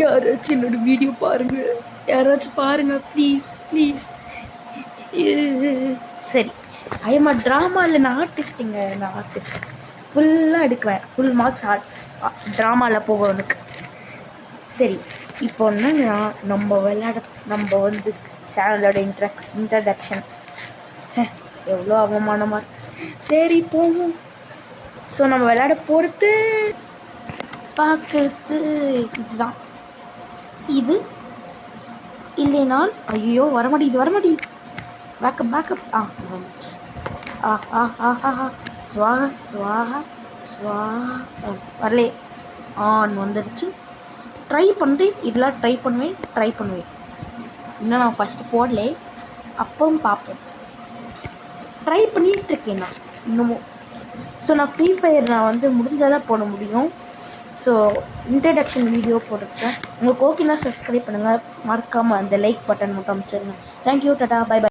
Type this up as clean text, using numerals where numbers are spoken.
யாராச்சும் என்னோட வீடியோ பாருங்கள், யாராச்சும் பாருங்கள் ப்ளீஸ் ப்ளீஸ். சரி, ஐஎம் ட்ராமாவில் நான் ஆர்டிஸ்ட்டுங்க, நான் ஆர்டிஸ்ட். ஃபுல்லாக எடுக்குவேன், ஃபுல் மார்க்ஸ் ட்ராமாவில் போகிறவனுக்கு. சரி, இப்போ என்னன்னா நம்ம வந்து சேனலோட இன்ட்ரடக்ஷன் எவ்வளோ அவமானமாக இருக்கு. சரி போவோம். ஸோ நம்ம விளையாட போகிறது பார்க்கறது இதுதான். இது இல்லைனால் ஐயோ வரமாட்டேங்குது. பேக்கப் வந்துச்சு. ஸ்வாகா வரலே வந்துடுச்சு. ட்ரை பண்ணுறேன், இதெல்லாம் ட்ரை பண்ணுவேன். இன்னும் நான் ஃபஸ்ட்டு போடல, அப்புறம் பார்ப்போம். ட்ரை பண்ணிகிட்ருக்கேன் நான் இன்னமும். ஸோ நான் ஃப்ரீ ஃபயர் நான் வந்து முடிஞ்சாதான் போட முடியும். ஸோ இன்ட்ரடக்ஷன் வீடியோ போட்டிருக்கேன். உங்களுக்கு ஓகேனா சப்ஸ்கிரைப் பண்ணுங்கள், மறக்காமல் அந்த லைக் பட்டன் மட்டும் அமைச்சிருங்க. Thank you, tata, bye by.